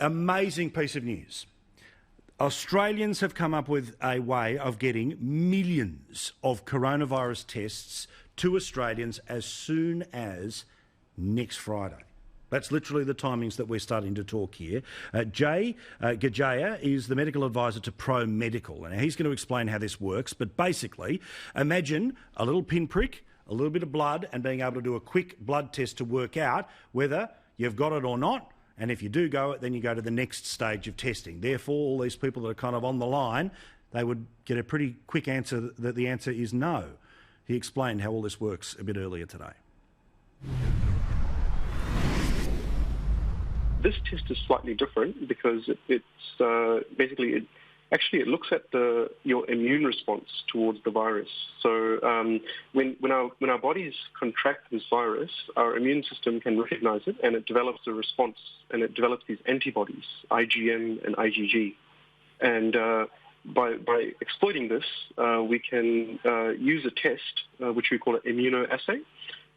Amazing piece of news. Australians have come up with a way of getting millions of coronavirus tests to Australians as soon as next Friday. That's literally the timings that we're starting to talk here. Jay Gajera is the medical advisor to Pro Medical, and he's going to explain how this works. But basically, imagine a little pinprick, a little bit of blood, and being able to do a quick blood test to work out whether you've got it or not. And if you do go, then you go to the next stage of testing. Therefore, all these people that are kind of on the line, they would get a pretty quick answer that the answer is no. He explained how all this works a bit earlier today. This test is slightly different because it's basically it looks at your immune response towards the virus. So when our bodies contract this virus, our immune system can recognize it, and it develops a response, and it develops these antibodies, IgM and IgG. And by exploiting this, we can use a test which we call an immunoassay,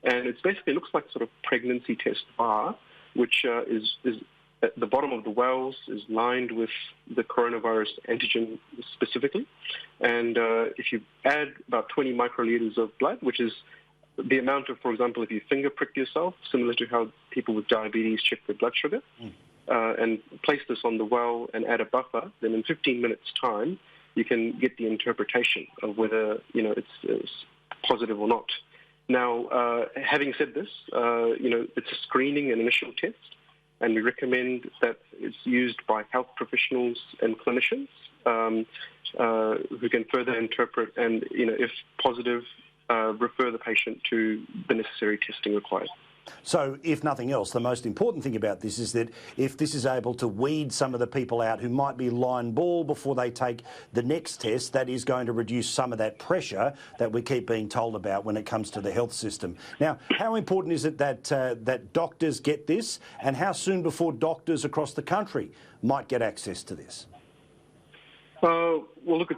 and it basically looks like sort of pregnancy test bar, which is at the bottom of the wells, is lined with the coronavirus antigen specifically. And if you add about 20 microliters of blood, which is the amount of, for example, if you finger prick yourself, similar to how people with diabetes check their blood sugar, and place this on the well and add a buffer, then in 15 minutes' time, you can get the interpretation of whether it's positive or not. Now, having said this, it's a screening and initial test, and we recommend that it's used by health professionals and clinicians who can further interpret and, if positive, refer the patient to the necessary testing required. So, if nothing else, the most important thing about this is that if this is able to weed some of the people out who might be line ball before they take the next test, that is going to reduce some of that pressure that we keep being told about when it comes to the health system. Now, how important is it that doctors get this, and how soon before doctors across the country might get access to this? Well, look,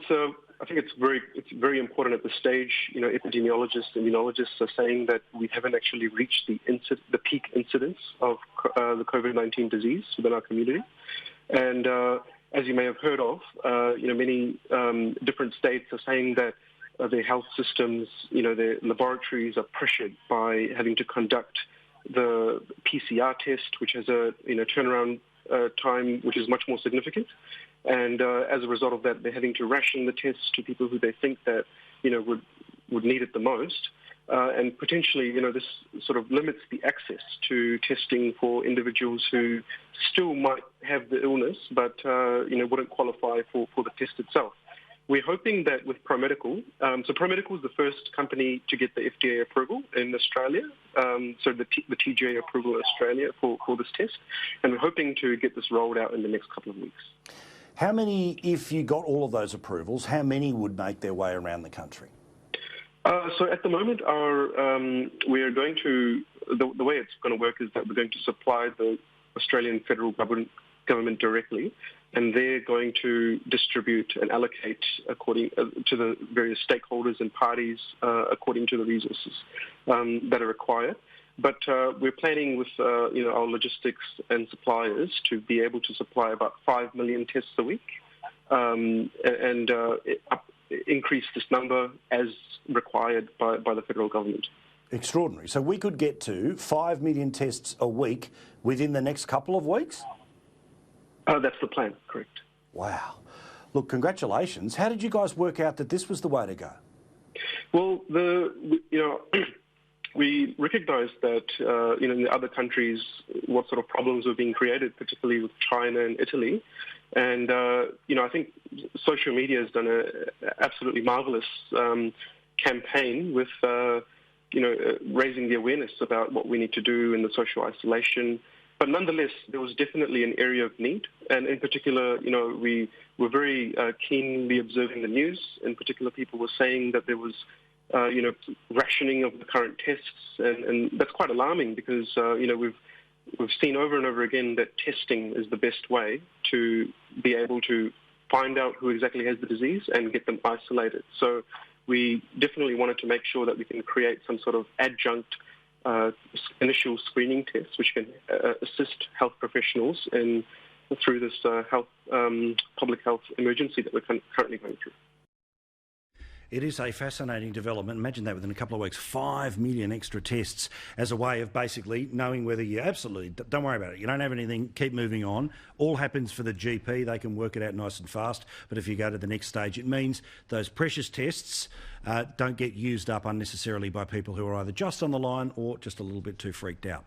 I think it's very important at this stage. Epidemiologists, immunologists are saying that we haven't actually reached the peak incidence of the COVID-19 disease within our community. And as you may have heard of, many different states are saying that their health systems, their laboratories are pressured by having to conduct the PCR test, which has a turnaround time which is much more significant. And as a result of that, they're having to ration the tests to people who they think that, would need it the most. And potentially, this sort of limits the access to testing for individuals who still might have the illness, but, wouldn't qualify for the test itself. We're hoping that with Pro Medical, so Pro Medical is the first company to get the FDA approval in Australia, so the TGA approval in Australia for this test, and we're hoping to get this rolled out in the next couple of weeks. How many, if you got all of those approvals, how many would make their way around the country? So at the moment, we are going to, the way it's going to work is that we're going to supply the Australian federal government directly, and they're going to distribute and allocate according to the various stakeholders and parties according to the resources that are required. But we're planning with our logistics and suppliers to be able to supply about 5 million tests a week and increase this number as required by the federal government. Extraordinary. So we could get to 5 million tests a week within the next couple of weeks? That's the plan, correct. Wow. Look, congratulations. How did you guys work out that this was the way to go? Well, we recognised that, in the other countries, what sort of problems were being created, particularly with China and Italy. And, I think social media has done an absolutely marvellous campaign with, raising the awareness about what we need to do in the social isolation. But nonetheless, there was definitely an area of need. And in particular, we were very keenly observing the news. In particular, people were saying that there was rationing of the current tests, and that's quite alarming because we've seen over and over again that testing is the best way to be able to find out who exactly has the disease and get them isolated. So we definitely wanted to make sure that we can create some sort of adjunct initial screening test which can assist health professionals in through this public health emergency that we're currently going through. It is a fascinating development. Imagine that within a couple of weeks, 5 million extra tests as a way of basically knowing whether you absolutely, don't worry about it, you don't have anything, keep moving on. All happens for the GP, they can work it out nice and fast, but if you go to the next stage, it means those precious tests don't get used up unnecessarily by people who are either just on the line or just a little bit too freaked out.